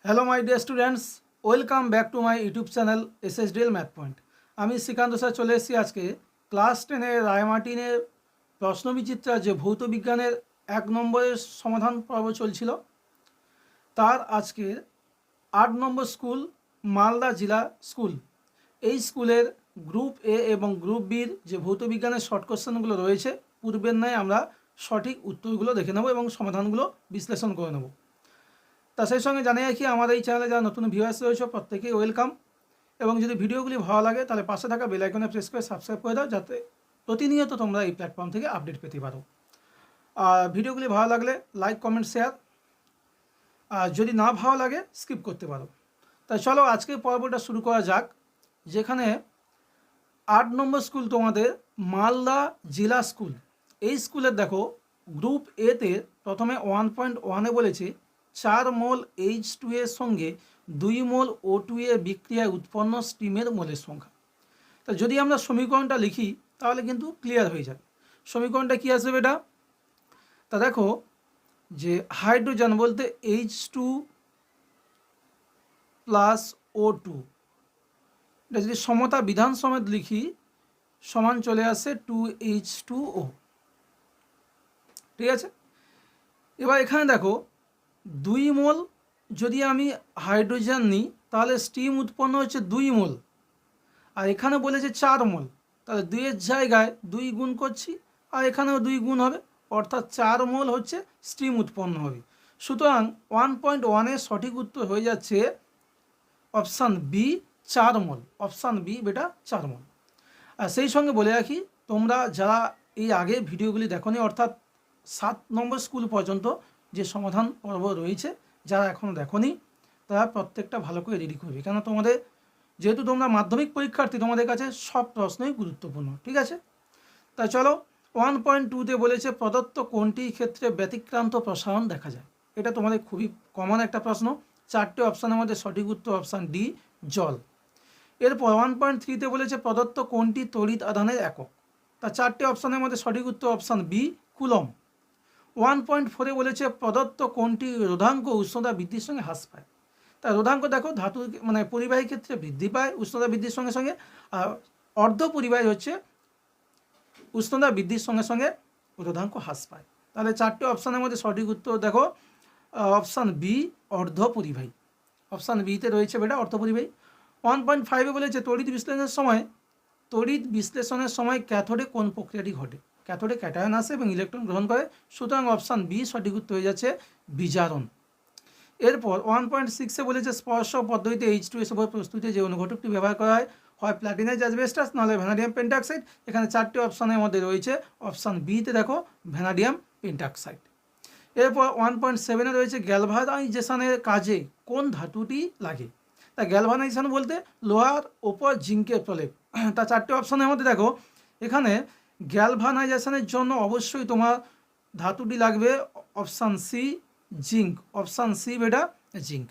Hello my dear students, welcome back to my YouTube channel SSDL math point. আমি Srikanta sir চলে এসেছি আজকে class 10-এর রায়মার্টিনের প্রশ্নবিচিত্রা যে ভৌত বিজ্ঞানের 1 নম্বরের সমাধান পর্ব চলছিল, তার আজকের 8 নম্বর স্কুল মালদা জেলা স্কুল। এই স্কুলের গ্রুপ এ এবং গ্রুপ বির যে ভৌত বিজ্ঞানের শর্ট কোশ্চেনগুলো রয়েছে, পূর্বের ন্যায় আমরা সঠিক উত্তরগুলো দেখে নেব এবং সমাধানগুলো বিশ্লেষণ করে নেব। তা সেই সঙ্গে জানিয়ে রাখি, আমাদের এই চ্যানেলে যারা নতুন ভিউয়ার্স রয়েছে প্রত্যেকেই ওয়েলকাম, এবং যদি ভিডিওগুলি ভালো লাগে তাহলে পাশে থাকা বেল আইকনে প্রেস করে সাবস্ক্রাইব করে দাও, যাতে প্রতিনিয়ত তোমরা এই প্ল্যাটফর্ম থেকে আপডেট পেতে পারো। আর ভিডিওগুলি ভালো লাগলে লাইক, কমেন্ট, শেয়ার, আর যদি না ভালো লাগে স্কিপ করতে পারো। তাই চলো আজকের পর্বটা শুরু করা যাক, যেখানে 8 নম্বর স্কুল তোমাদের মালদা জেলা স্কুল। এই স্কুলের দেখো গ্রুপ এতে প্রথমে 1.1-এ বলেছে 4 মোল H2 এর সঙ্গে 2 মোল O2 এর বিক্রিয়ায় উৎপন্ন স্টিমের মোলের সংখ্যা। তা যদি আমরা সমীকরণটা লিখি তাহলে কিন্তু ক্লিয়ার হয়ে যাবে। সমীকরণটা কী আসবে এটা? তা দেখো যে হাইড্রোজেন বলতে H2 প্লাস O2, এটা যদি সমতা বিধান সমেত লিখি সমান চলে আসে 2H2O। ঠিক আছে, এবার এখানে দেখো 2 মোল যদি আমি হাইড্রোজেন নিই তাহলে স্টিম উৎপন্ন হচ্ছে 2 মোল, আর এখানে বলেছে 4 মোল, তাহলে 2-এর জায়গায় 2 গুণ করছি আর এখানেও 2 গুণ হবে, অর্থাৎ 4 মোল হচ্ছে স্টিম উৎপন্ন হবে। সুতরাং 1.1-এর সঠিক উত্তর হয়ে যাচ্ছে অপশান বি, 4 মোল। অপশান বি বেটা 4 মোল। আর সেই সঙ্গে বলে রাখি, তোমরা যারা এই আগে ভিডিওগুলি দেখোনি, অর্থাৎ 7 নম্বর স্কুল পর্যন্ত যে সমাধান পর্ব রয়েছে, যারা এখনও দেখোনি তারা প্রত্যেকটা ভালো করে রেডি করবে, কেন তোমাদের যেহেতু তোমরা মাধ্যমিক পরীক্ষার্থী, তোমাদের কাছে সব প্রশ্নই গুরুত্বপূর্ণ। ঠিক আছে, তাই চলো 1.2-তে বলেছে প্রদত্ত কোনটির ক্ষেত্রে ব্যতিক্রান্ত প্রসারণ দেখা যায়। এটা তোমাদের খুবই কমন একটা প্রশ্ন। 4টে অপশানের মধ্যে সঠিক উত্তর অপশান ডি, জল। এরপর 1.3-তে বলেছে প্রদত্ত কোনটি তড়িৎ আধানের একক। তা 4টে অপশানের মধ্যে সঠিক উত্তর অপশান বি, কুলম। 1.4-এ বলেছে প্রদত্ত কোনটি রোধাঙ্ক উষ্ণতা বৃদ্ধির সঙ্গে হ্রাস পায়। তা রোধাঙ্ক দেখো ধাতু মানে পরিবাহী ক্ষেত্রে বৃদ্ধি পায় উষ্ণতা বৃদ্ধির সঙ্গে সঙ্গে, আর অর্ধ পরিবাহী হচ্ছে উষ্ণতা বৃদ্ধির সঙ্গে সঙ্গে রোধাঙ্ক হ্রাস পায়। তাহলে 4টে অপশানের মধ্যে সঠিক উত্তর দেখো অপশান বি, অর্ধ পরিবাহী। অপশান বিতে রয়েছে বেটা অর্ধ পরিবাহী। 1.5-এ বলেছে তড়িৎ বিশ্লেষণের সময় ক্যাথোডে কোন প্রক্রিয়াটি ঘটে। ক্যাথোডে ক্যাটায়ন আসে এবং ইলেকট্রন গ্রহণ করে, সুতরাং অপশান বি সঠিক উত্তর হয়ে যাচ্ছে বিজারণ। এরপর 1.6-এ বলেছে স্পর্শ পদ্ধতিতে H2S প্রস্তুতিতে যে অনুঘটকটি ব্যবহার করা হয় প্ল্যাটিনাইজ অ্যাসবেস্টাস নাহলে ভ্যানাডিয়াম পেন্টাক্সাইড। এখানে 4টে অপশানের মধ্যে রয়েছে অপশান বিতে দেখো ভ্যানাডিয়াম পেন্টাক্সাইড। এরপর 1.7-এ রয়েছে গ্যালভানাইজেশনের কাজে কোন ধাতুটি লাগে। তা গ্যালভানাইজেশন বলতে লোহার ওপর জিঙ্কের প্রলেপ। তা 4টে অপশানের মধ্যে দেখো এখানে গ্যালভানাইজেশনের জন্য অবশ্যই তোমার ধাতুটি লাগবে option C, zinc. Option C বেটা জিঙ্ক,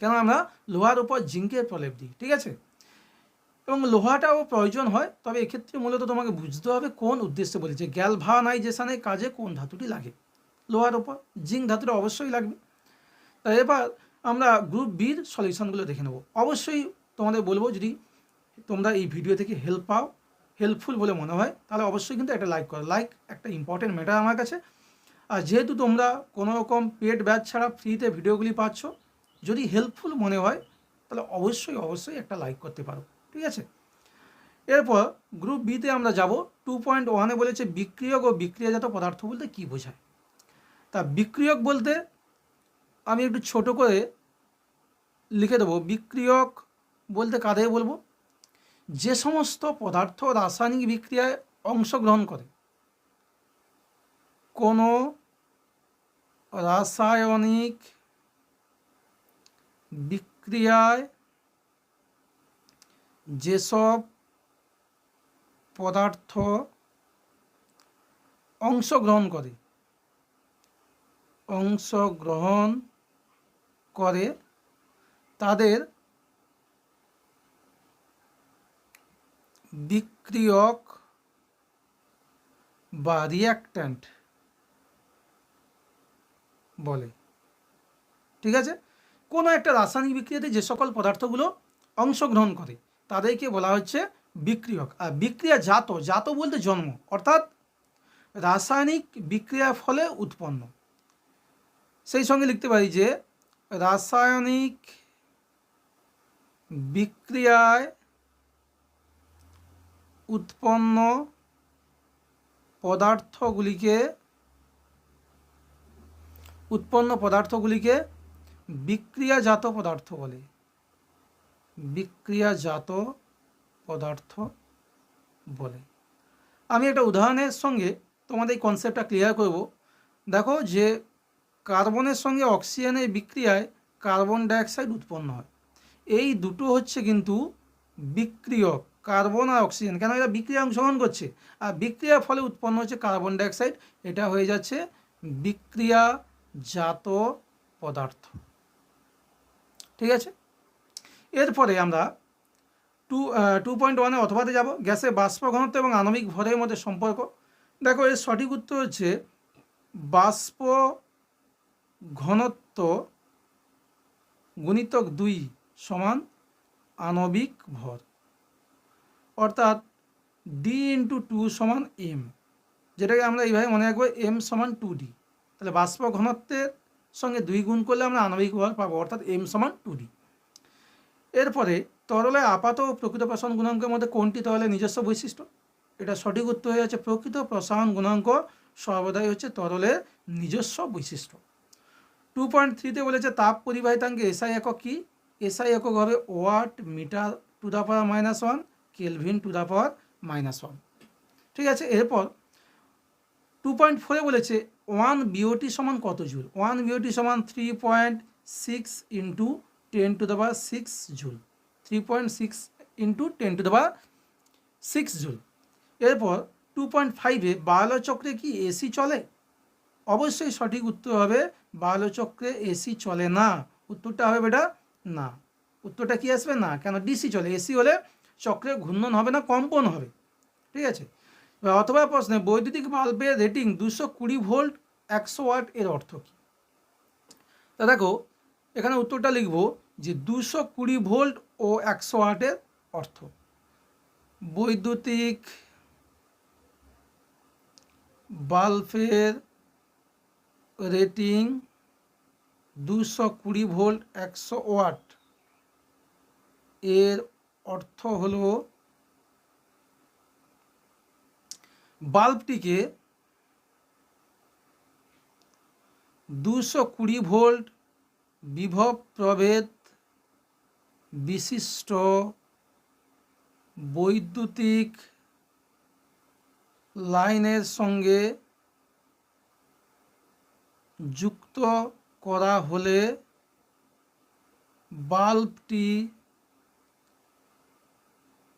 কেন আমরা লোহার উপর জিঙ্কের প্রলেপ দিই। ঠিক আছে, এবং লোহাটাও প্রয়োজন হয়, তবে এক্ষেত্রে মূলত তোমাকে বুঝতে হবে কোন উদ্দেশ্যে বলেছে। গ্যালভানাইজেশনের কাজে কোন ধাতুটি লাগে, লোহার উপর জিঙ্ক ধাতুটা অবশ্যই লাগবে। তাই এবার আমরা গ্রুপ বির সলিউশনগুলো দেখে নেব। অবশ্যই তোমাদের বলবো, যদি তোমরা এই ভিডিও থেকে হেল্পফুল বলে মনে হয় তাহলে অবশ্যই কিন্তু একটা লাইক করো। লাইক একটা ইম্পর্টেন্ট ম্যাটার আমার কাছে। আর যেহেতু তোমরা কোনো রকম পেড ব্যাচ ছাড়া ফ্রিতে ভিডিওগুলি পাচ্ছ, যদি হেল্পফুল মনে হয় তাহলে অবশ্যই একটা লাইক করতে পারো। ঠিক আছে, এরপর গ্রুপ বিতে আমরা যাব। 2.1-এ বলেছে বিক্রিয়ক ও বিক্রিয়াজাত পদার্থ বলতে কী বোঝায়। তা বিক্রিয়ক বলতে আমি একটু ছোট করে লিখে দেবো। বিক্রিয়ক বলতে কাদের বলবো? যে সমস্ত পদার্থ রাসায়নিক বিক্রিয়ায় অংশগ্রহণ করে, কোনো রাসায়নিক বিক্রিয়ায় যেসব পদার্থ অংশগ্রহণ করে তাদের বিক্রিয়ক বা রিঅ্যাক্ট্যান্ট বলে। ঠিক আছে, কোনো একটা রাসায়নিক বিক্রিয়াতে যে সকল পদার্থগুলো অংশগ্রহণ করে তাদেরকে বলা হচ্ছে বিক্রিয়ক। আর বিক্রিয়া জাত বলতে জন্ম, অর্থাৎ রাসায়নিক বিক্রিয়ার ফলে উৎপন্ন। সেই সঙ্গে লিখতে পারি যে রাসায়নিক বিক্রিয়ায় উৎপন্ন পদার্থগুলিকে বিক্রিয়াজাত পদার্থ বলে। বিক্রিয়াজাত পদার্থ বলে। আমি একটা উদাহরণের সঙ্গে তোমাদের এই কনসেপ্টটা ক্লিয়ার করব। দেখো যে কার্বনের সঙ্গে অক্সিজেনের বিক্রিয়ায় কার্বন ডাইঅক্সাইড উৎপন্ন হয়। এই দুটো হচ্ছে কিন্তু বিক্রিয়ক, কার্বন আর অক্সিজেন। কেন? এরা বিক্রিয়া অংশগ্রহণ করছে, আর বিক্রিয়ার ফলে উৎপন্ন হচ্ছে কার্বন ডাইঅক্সাইড। এটা হয়ে যাচ্ছে বিক্রিয়াজাত পদার্থ। ঠিক আছে, এরপরে আমরা 2.1 অথবাতে যাব, গ্যাসের বাষ্প ঘনত্ব এবং আণবিক ভরের মধ্যে সম্পর্ক। দেখো এর সঠিক উত্তর হচ্ছে বাষ্প ঘনত্ব গুণিতক 2 সমান আণবিক ভর, অর্থাৎ D/2 সমান M, যেটাকে আমরা এইভাবে মনে রাখবো M সমান 2D। তাহলে বাষ্প ঘনত্বের সঙ্গে 2 গুণ করলে আমরা আণবিক ভর পাবো, অর্থাৎ M সমান 2D। এরপরে তরলে আপাত ও প্রকৃত প্রসারণ গুণাঙ্কের মধ্যে কোনটি তরলের নিজস্ব বৈশিষ্ট্য? এটা সঠিক উত্তর হয়ে যাচ্ছে প্রকৃত প্রসারণ গুণাঙ্ক সর্বদাই হচ্ছে তরলের নিজস্ব বৈশিষ্ট্য। 2.3-তে বলেছে তাপ পরিবাহিতাঙ্কে SI একক কি? SI একক হবে watt metre to the power -1 kelvin to the power -1। ঠিক আছে, এরপর 2.4-এ বলেছে 1 BOT সমান কত জুল? 1 BOT সমান 3.6 ইন্টু 10⁶ জুল। 3.6 into 10⁶ joule. এরপর 2.5-এ বায়োলো চক্রে কি এসি চলে? অবশ্যই সঠিক উত্তর হবে বায়োলো চক্রে এসি চলে না। উত্তরটা হবে বেটা না। উত্তরটা কি আসবে? না। কেন? ডিসি চলে। এসি হলে চক্রে ঘূর্ণন হবে না, কম্পন হবে। ঠিক আছে, অথবা প্রশ্নে বৈদ্যুতিক বাল্বের রেটিং 220 ভোল্ট 100 ওয়াট এর অর্থ কী? তা দেখো এখানে উত্তরটা লিখব যে 220 ভোল্ট ও 100 ওয়াটের অর্থ বৈদ্যুতিক বাল্বের রেটিং 220 ভোল্ট 100 ওয়াট এর অর্থ হলো বাল্বটিকে 220 ভোল্ট বিভব প্রভেদ বিশিষ্ট বৈদ্যুতিক লাইনের সঙ্গে যুক্ত করা হলে বাল্বটি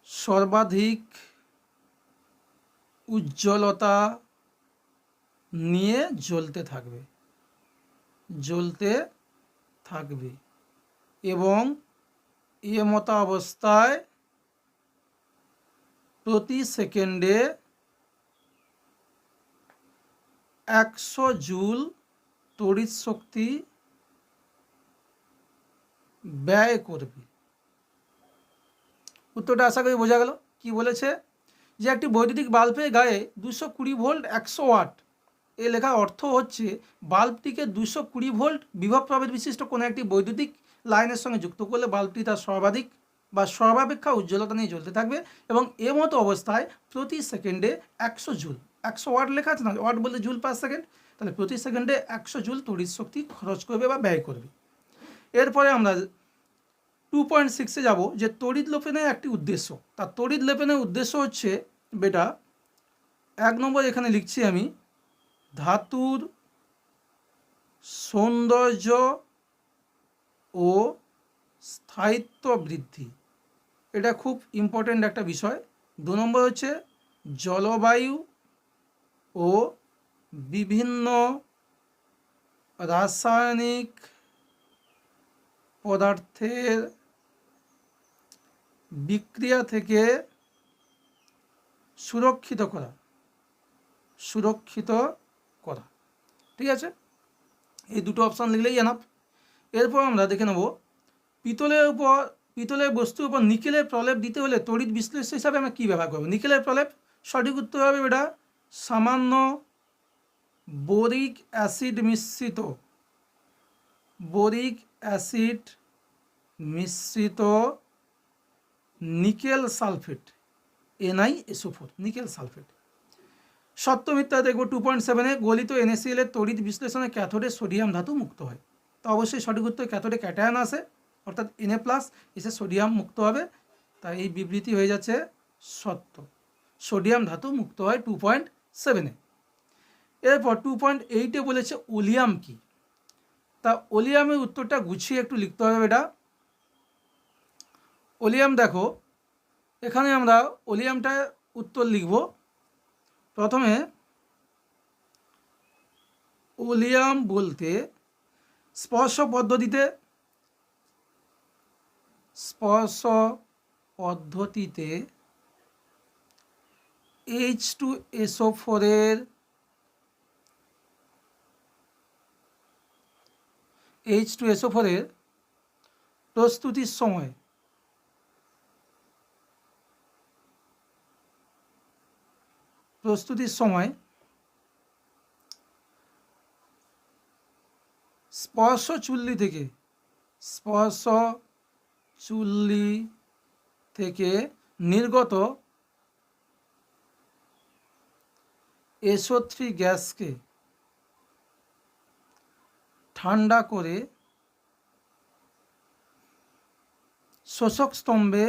সর্বাধিক উজ্জ্বলতা নিয়ে জ্বলতে থাকবে এবং এমতাবস্থায় প্রতি সেকেন্ডে 100 জুল তড়িৎ শক্তি ব্যয় করবে। উত্তরটা আশা করি বোঝা গেল। কি বলেছে যে একটি বৈদ্যুতিক বাল্বের গায়ে 220 ভোল্ট 100 ওয়াট এ লেখার অর্থ হচ্ছে বাল্বটিকে 220 ভোল্ট বিভব প্রভেদ বিশিষ্ট কোনো একটি বৈদ্যুতিক লাইনের সঙ্গে যুক্ত করলে বাল্বটি তার সর্বাধিক বা সর্বাপেক্ষা উজ্জ্বলতা নিয়ে জ্বলতে থাকবে এবং মতো অবস্থায় প্রতি সেকেন্ডে 100 জুল, 100 ওয়াট লেখা আছে না, ওয়াট বলতে জুল পার সেকেন্ড, তাহলে প্রতি সেকেন্ডে 100 জুল তড়িৎ শক্তি খরচ করবে বা ব্যয় করবে। এরপরে আমরা 2.6-এ যাব যে তড়িৎ লেপনের একটি উদ্দেশ্য। তার তড়িৎ লেপনের উদ্দেশ্য হচ্ছে বেটা 1 নম্বর এখানে লিখছি আমি, ধাতুর সৌন্দর্য ও স্থায়িত্ব বৃদ্ধি। এটা খুব ইম্পর্ট্যান্ট একটা বিষয়। 2 নম্বর হচ্ছে জলবায়ু ও বিভিন্ন রাসায়নিক পদার্থের বিক্রিয়া থেকে সুরক্ষিত করা। ঠিক আছে, এই দুটো অপশান লিখলেই এনাফ। এরপর আমরা দেখে নেব পিতলের বস্তুর উপর নিকেলের প্রলেপ দিতে হলে তড়িৎ বিশ্লেষ্য হিসাবে আমরা কী ব্যবহার করব। নিকেলের প্রলেপ সঠিক উত্তর হবে এটা সামান্য বোরিক অ্যাসিড মিশ্রিত nickel sulphate NiSO4 nickel sulphate. সত্য মিথ্যা দেখব 2.7-এ গলিত NaCl এর তড়িৎ বিশ্লেষণে ক্যাথোডে সোডিয়াম ধাতু মুক্ত হয়। তো অবশ্যই সঠিক উত্তর ক্যাথোডে ক্যাটায়ন আসে অর্থাৎ Na+ এসে সোডিয়াম মুক্ত হবে, তাই এই বিবৃতি হয়ে যাচ্ছে সত্য। সোডিয়াম ধাতু মুক্ত হয় 2.7-এ। এরপর 2.8-এ বলেছে ওলিয়াম কি। তা ওলিয়ামের উত্তরটা গুছিয়ে একটু লিখতে হবে এটা। ওলিয়াম দেখো, এখানে আমরা ওলিয়ামটা উত্তর লিখব। প্রথমে ওলিয়াম বলতে স্পর্শ পদ্ধতিতে H2SO4 এর প্রস্তুতির সময় স্পর্শ চুল্লি থেকে নির্গত SO3 গ্যাসকে ঠান্ডা করে শোষক স্তম্ভে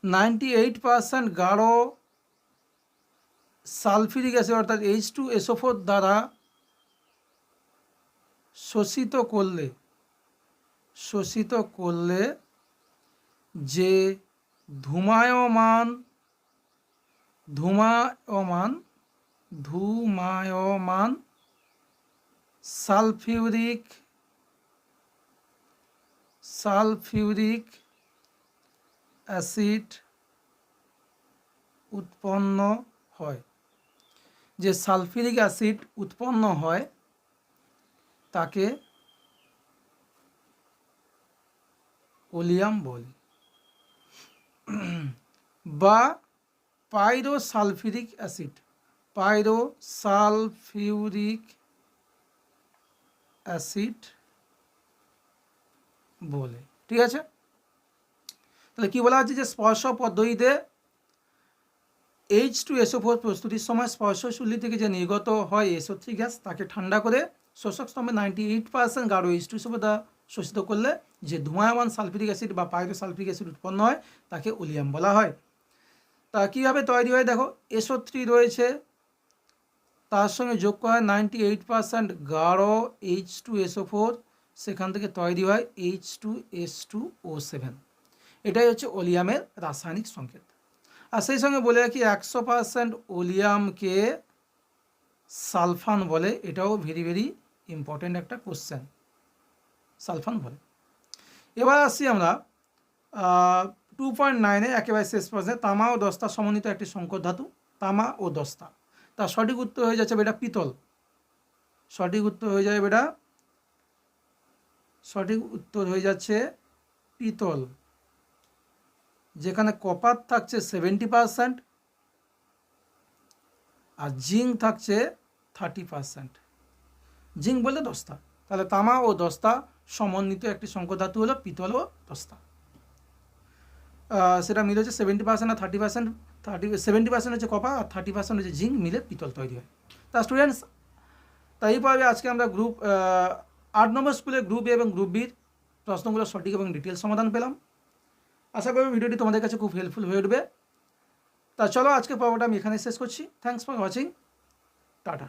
98% গাঢ় সালফিউরিক অ্যাসিড অর্থাৎ H2SO4 দ্বারা শোষিত করলে যে ধূমায়মান সালফিউরিক অ্যাসিড উৎপন্ন হয়, যে সালফিউরিক অ্যাসিড উৎপন্ন হয় তাকে ওলিয়াম বলি, বা পাইরোসালফিউরিক অ্যাসিড বলে। ঠিক আছে, তাহলে কি বলা হচ্ছে যে স্পর্শ পদ্ধতিতে H2SO4 প্রস্তুতির সময় স্পর্শ চুল্লি থেকে যে নির্গত হয় SO3 গ্যাস তাকে ঠান্ডা করে শোষক স্তম্ভে 98% গাঢ় H2SO4 দ্বারা শোষিত করলে যে ধূমায়মান সালফিউরিক অ্যাসিড বা পাইরোসালফিউরিক অ্যাসিড উৎপন্ন হয় তাকে ওলিয়াম বলা হয়। তা কীভাবে তৈরি হয় দেখো, SO3 রয়েছে, তার সঙ্গে যোগ করা হয় 98% গাঢ় H2SO4, সেখান থেকে তৈরি হয় H2S2O7। এটাই হচ্ছে ওলিয়ামের রাসায়নিক সংকেত। আর সেই সঙ্গে বলে রাখি 100% ওলিয়ামকে সালফান বলে, এটাও ভেরি ভেরি ইম্পর্টেন্ট একটা কোশ্চেন, সালফান বলে। এবার আসছি আমরা 2.9-এ একেবারে শেষ প্রশ্নে, তামা ও দস্তা সমন্বিত একটি সংকর ধাতু, তামা ও দস্তা। তার সঠিক উত্তর হয়ে যাচ্ছে বেটা পিতল। সঠিক উত্তর হয়ে যাচ্ছে পিতল, যেখানে কপার থাকছে 70% আর জিঙ্ক থাকছে 30%। জিঙ্ক বলে দস্তা, তাহলে তামা ও দস্তা সমন্বিত একটি সংকর ধাতু হলো পিতল ও দস্তা। সেটা মিলে হচ্ছে 70% আর 30%, 70% হচ্ছে কপার আর 30% হচ্ছে জিঙ্ক, মিলে পিতল তৈরি হয়। তা স্টুডেন্টস, তাই পাবে আজকে আমরা গ্রুপ 8 নম্বর স্কুলের গ্রুপ এ এবং গ্রুপ বির প্রশ্নগুলো সঠিক এবং ডিটেল সমাধান পেলাম। আশা করি ভিডিওটি তোমাদের কাছে খুব হেল্পফুল হয়ে উঠবে। তা চলো আজকে পর্বটা আমি এখানে শেষ করছি। Thanks for watching, tata.